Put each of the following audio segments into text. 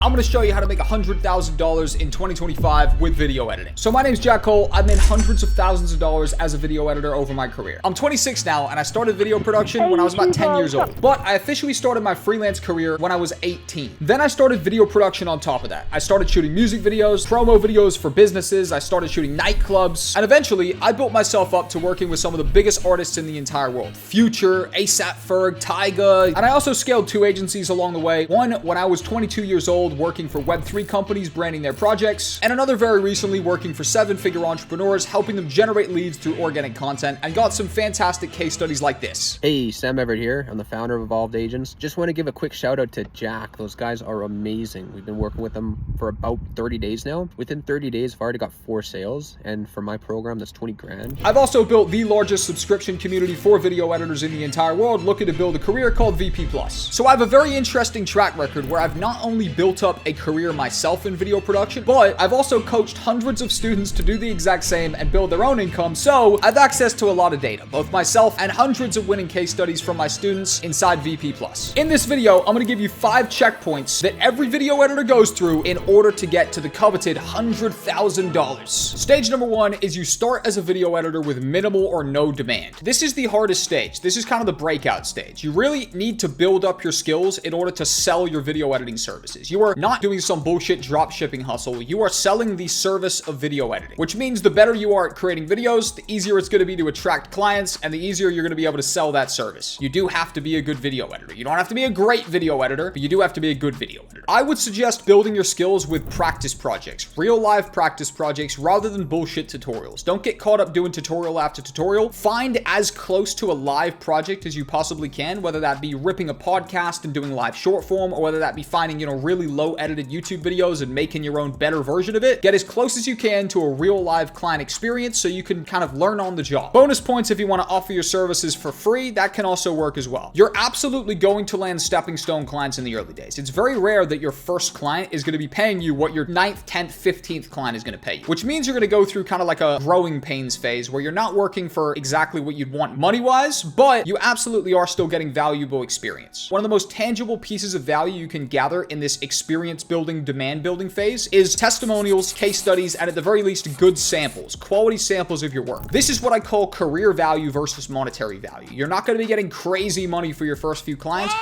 I'm going to show you how to make $100,000 in 2025 with video editing. So my name's Jack Cole. I've made hundreds of thousands of dollars as a video editor over my career. I'm 26 now, and I started video production when I was about 10 years old. But I officially started my freelance career when I was 18. Then I started video production on top of that. I started shooting music videos, promo videos for businesses. I started shooting nightclubs. And eventually, I built myself up to working with some of the biggest artists in the entire world. Future, ASAP Ferg, Tyga. And I also scaled 2 agencies along the way. One when I was 22 years old, working for Web3 companies, branding their projects, and another very recently working for 7-figure entrepreneurs, helping them generate leads through organic content, and got some fantastic case studies like this. Hey, Sam Everett here. I'm the founder of Evolved Agents. Just want to give a quick shout out to Jack. Those guys are amazing. We've been working with them for about 30 days now. Within 30 days, I've already got 4 sales, and for my program, that's 20 grand. I've also built the largest subscription community for video editors in the entire world, looking to build a career called VP+. So I have a very interesting track record where I've not only built up a career myself in video production, but I've also coached hundreds of students to do the exact same and build their own income. So I've access to a lot of data, both myself and hundreds of winning case studies from my students inside VP+. In this video, I'm going to give you 5 checkpoints that every video editor goes through in order to get to the coveted $100,000. Stage number 1 is you start as a video editor with minimal or no demand. This is the hardest stage. This is kind of the breakout stage. You really need to build up your skills in order to sell your video editing services. You are not doing some bullshit drop shipping hustle. You are selling the service of video editing, which means the better you are at creating videos, the easier it's going to be to attract clients, and the easier you're going to be able to sell that service. You do have to be a good video editor. You don't have to be a great video editor, but you do have to be a good video editor. I would suggest building your skills with practice projects, real live practice projects, rather than bullshit tutorials. Don't get caught up doing tutorial after tutorial. Find as close to a live project as you possibly can, whether that be ripping a podcast and doing live short form, or whether that be finding, really low edited YouTube videos and making your own better version of it. Get as close as you can to a real live client experience so you can kind of learn on the job. Bonus points if you want to offer your services for free, that can also work as well. You're absolutely going to land stepping stone clients in the early days. It's very rare that your first client is going to be paying you what your 9th, 10th, 15th client is going to pay you, which means you're going to go through kind of like a growing pains phase where you're not working for exactly what you'd want money-wise, but you absolutely are still getting valuable experience. One of the most tangible pieces of value you can gather in this experience building, demand building phase is testimonials, case studies, and at the very least, good samples, quality samples of your work. This is what I call career value versus monetary value. You're not going to be getting crazy money for your first few clients.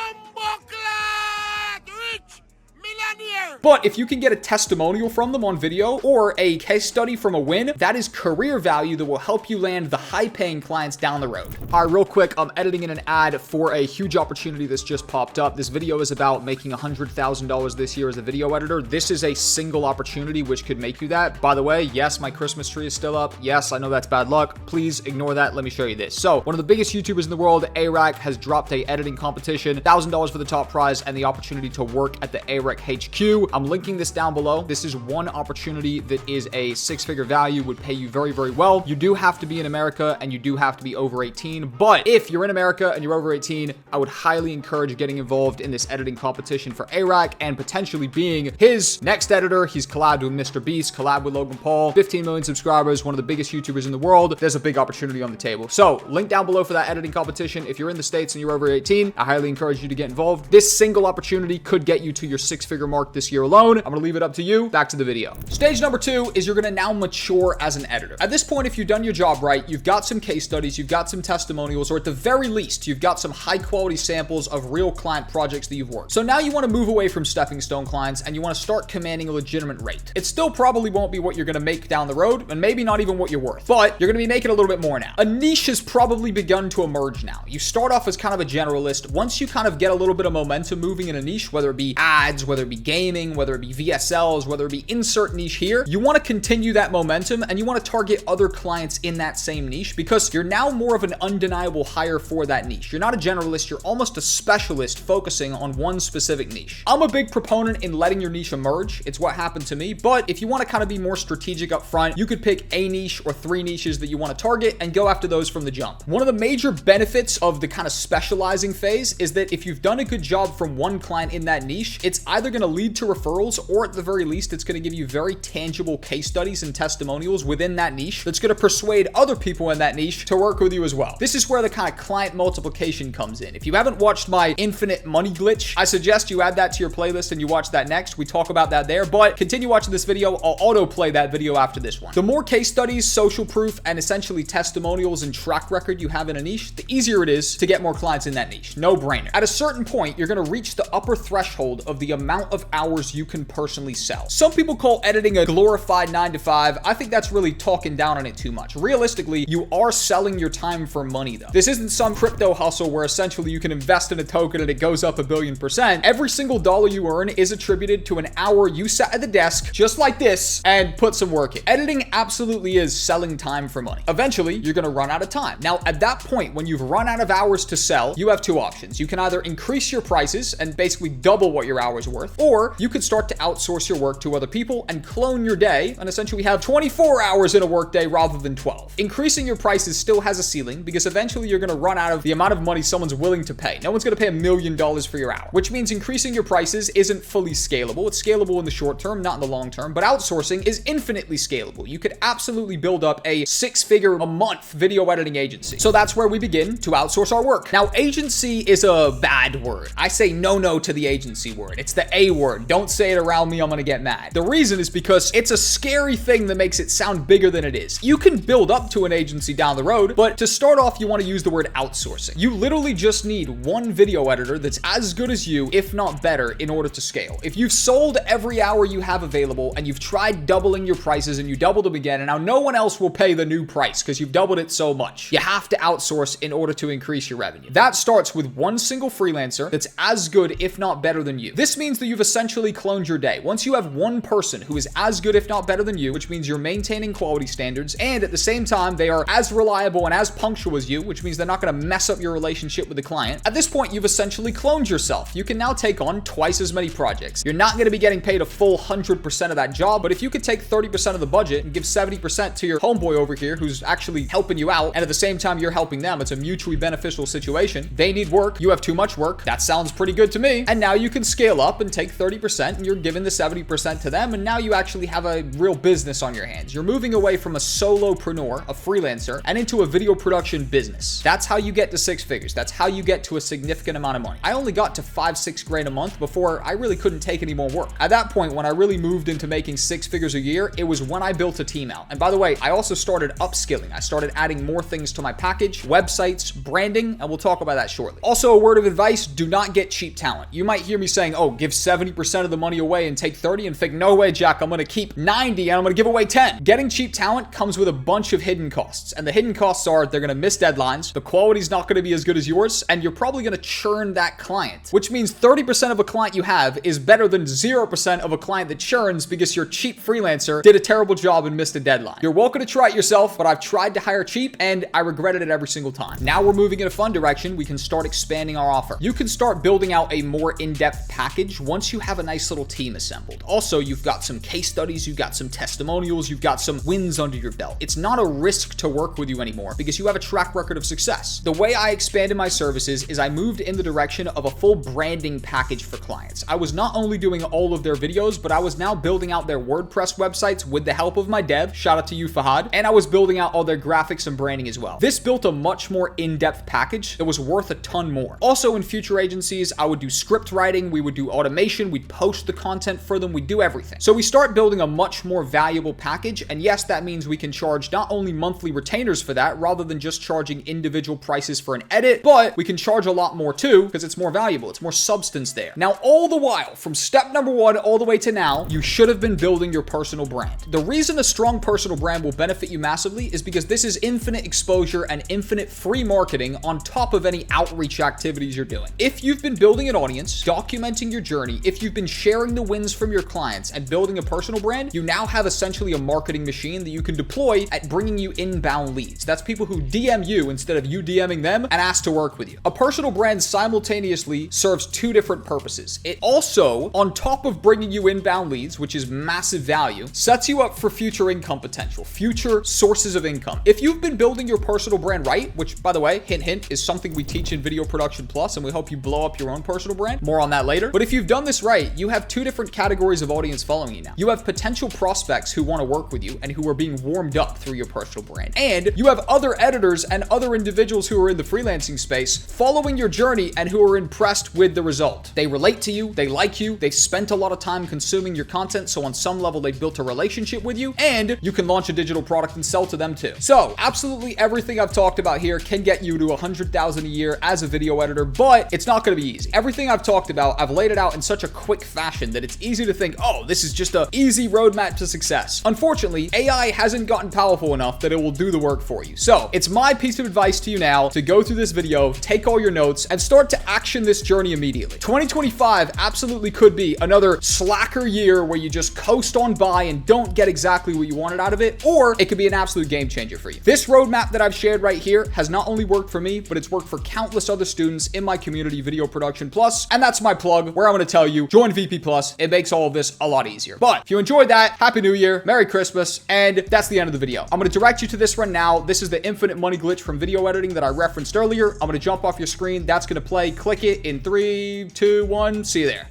But if you can get a testimonial from them on video or a case study from a win, that is career value that will help you land the high-paying clients down the road. All right, real quick, I'm editing in an ad for a huge opportunity that's just popped up. This video is about making $100,000 this year as a video editor. This is a single opportunity which could make you that. By the way, yes, my Christmas tree is still up. Yes, I know that's bad luck. Please ignore that. Let me show you this. So, one of the biggest YouTubers in the world, ARAC, has dropped a editing competition, $1,000 for the top prize, and the opportunity to work at the ARAC HQ. I'm linking this down below. This is one opportunity that is a 6-figure value, would pay you very, very well. You do have to be in America and you do have to be over 18. But if you're in America and you're over 18, I would highly encourage getting involved in this editing competition for ARAC and potentially being his next editor. He's collabed with Mr. Beast, collabed with Logan Paul, 15 million subscribers, one of the biggest YouTubers in the world. There's a big opportunity on the table. So link down below for that editing competition. If you're in the States and you're over 18, I highly encourage you to get involved. This single opportunity could get you to your 6-figure mark this year alone. I'm going to leave it up to you. Back to the video. Stage number 2 is you're going to now mature as an editor. At this point, if you've done your job right, you've got some case studies, you've got some testimonials, or at the very least, you've got some high quality samples of real client projects that you've worked. So now you want to move away from stepping stone clients and you want to start commanding a legitimate rate. It still probably won't be what you're going to make down the road, and maybe not even what you're worth, but you're going to be making a little bit more now. A niche has probably begun to emerge now. You start off as kind of a generalist. Once you kind of get a little bit of momentum moving in a niche, whether it be ads, whether it be gaming, whether it be VSLs, whether it be insert niche here, you want to continue that momentum and you want to target other clients in that same niche because you're now more of an undeniable hire for that niche. You're not a generalist, you're almost a specialist focusing on one specific niche. I'm a big proponent in letting your niche emerge. It's what happened to me, but if you want to kind of be more strategic up front, you could pick a niche or 3 niches that you want to target and go after those from the jump. One of the major benefits of the kind of specializing phase is that if you've done a good job from one client in that niche, it's either going to lead to referrals, or at the very least, it's going to give you very tangible case studies and testimonials within that niche that's going to persuade other people in that niche to work with you as well. This is where the kind of client multiplication comes in. If you haven't watched my infinite money glitch, I suggest you add that to your playlist and you watch that next. We talk about that there, but continue watching this video. I'll autoplay that video after this one. The more case studies, social proof, and essentially testimonials and track record you have in a niche, the easier it is to get more clients in that niche. No brainer. At a certain point, you're going to reach the upper threshold of the amount of hours you can personally sell. Some people call editing a glorified 9-to-5. I think that's really talking down on it too much. Realistically, you are selling your time for money though. This isn't some crypto hustle where essentially you can invest in a token and it goes up 1,000,000,000%. Every single dollar you earn is attributed to an hour you sat at the desk just like this and put some work in. Editing absolutely is selling time for money. Eventually, you're going to run out of time. Now, at that point, when you've run out of hours to sell, you have two options. You can either increase your prices and basically double what your hours are worth, or you could start to outsource your work to other people and clone your day and essentially have 24 hours in a workday rather than 12. Increasing your prices still has a ceiling because eventually you're going to run out of the amount of money someone's willing to pay. No one's going to pay $1 million for your hour, which means increasing your prices isn't fully scalable. It's scalable in the short term, not in the long term, but outsourcing is infinitely scalable. You could absolutely build up a 6-figure-a-month video editing agency. So that's where we begin to outsource our work. Now, agency is a bad word. I say no to the agency word. It's the A word. Don't say it around me, I'm gonna get mad. The reason is because it's a scary thing that makes it sound bigger than it is. You can build up to an agency down the road, but to start off, you want to use the word outsourcing. You literally just need one video editor that's as good as you, if not better, in order to scale. If you've sold every hour you have available and you've tried doubling your prices and you doubled them again, and now no one else will pay the new price because you've doubled it so much, you have to outsource in order to increase your revenue. That starts with one single freelancer that's as good, if not better than you. This means that you've essentially cloned your day. Once you have one person who is as good, if not better than you, which means you're maintaining quality standards, and at the same time, they are as reliable and as punctual as you, which means they're not going to mess up your relationship with the client. At this point, you've essentially cloned yourself. You can now take on twice as many projects. You're not going to be getting paid a full 100% of that job, but if you could take 30% of the budget and give 70% to your homeboy over here who's actually helping you out, and at the same time you're helping them, it's a mutually beneficial situation. They need work, you have too much work. That sounds pretty good to me. And now you can scale up and take 30% and you're giving the 70% to them, and now you actually have a real business on your hands. You're moving away from a solopreneur, a freelancer, and into a video production business. That's how you get to 6 figures. That's how you get to a significant amount of money. I only got to 5-6 grand a month before I really couldn't take any more work. At that point, when I really moved into making 6 figures a year, it was when I built a team out. And by the way, I also started upskilling. I started adding more things to my package, websites, branding, and we'll talk about that shortly. Also, a word of advice, do not get cheap talent. You might hear me saying, oh, give 70% of the money away and take 30 and think, no way, Jack, I'm going to keep 90 and I'm going to give away 10. Getting cheap talent comes with a bunch of hidden costs. And the hidden costs are they're going to miss deadlines, the quality's not going to be as good as yours, and you're probably going to churn that client, which means 30% of a client you have is better than 0% of a client that churns because your cheap freelancer did a terrible job and missed a deadline. You're welcome to try it yourself, but I've tried to hire cheap and I regretted it every single time. Now we're moving in a fun direction. We can start expanding our offer. You can start building out a more in-depth package once you have a nice little team assembled. Also, you've got some case studies, you've got some testimonials, you've got some wins under your belt. It's not a risk to work with you anymore because you have a track record of success. The way I expanded my services is I moved in the direction of a full branding package for clients. I was not only doing all of their videos, but I was now building out their WordPress websites with the help of my dev. Shout out to you, Fahad. And I was building out all their graphics and branding as well. This built a much more in-depth package that was worth a ton more. Also, in future agencies, I would do script writing, we would do automation, we'd post the content for them, we'd do everything. So we start building a much more valuable package. And yes, that means we can charge not only monthly retainers for that, rather than just charging individual prices for an edit, but we can charge a lot more too, because it's more valuable, it's more substance there. Now, all the while, from step number 1 all the way to now, you should have been building your personal brand. The reason a strong personal brand will benefit you massively is because this is infinite exposure and infinite free marketing on top of any outreach activities you're doing. If you've been building an audience, documenting your journey, if you've been sharing the wins from your clients and building a personal brand, you now have essentially a marketing machine that you can deploy at bringing you inbound leads. That's people who DM you instead of you DMing them and ask to work with you. A personal brand simultaneously serves 2 different purposes. It also, on top of bringing you inbound leads, which is massive value, sets you up for future income potential, future sources of income. If you've been building your personal brand right, which by the way, hint, hint, is something we teach in Video Production Plus, and we help you blow up your own personal brand. More on that later. But if you've done this right, great. You have two different categories of audience following you now. You have potential prospects who want to work with you and who are being warmed up through your personal brand. And you have other editors and other individuals who are in the freelancing space following your journey and who are impressed with the result. They relate to you, they like you, they've spent a lot of time consuming your content, so on some level they've built a relationship with you, and you can launch a digital product and sell to them too. So absolutely everything I've talked about here can get you to 100,000 a year as a video editor, but it's not going to be easy. Everything I've talked about, I've laid it out in such a quick fashion that it's easy to think, oh, this is just an easy roadmap to success. Unfortunately, AI hasn't gotten powerful enough that it will do the work for you. So it's my piece of advice to you now to go through this video, take all your notes, and start to action this journey immediately. 2025 absolutely could be another slacker year where you just coast on by and don't get exactly what you wanted out of it, or it could be an absolute game changer for you. This roadmap that I've shared right here has not only worked for me, but it's worked for countless other students in my community, Video Production Plus, and that's my plug where I'm going to tell you, join VP Plus. It makes all of this a lot easier. But if you enjoyed that, Happy New Year, Merry Christmas, and that's the end of the video. I'm going to direct you to this one now. This is the infinite money glitch from video editing that I referenced earlier. I'm going to jump off your screen. That's going to play. Click it in 3, 2, 1. See you there.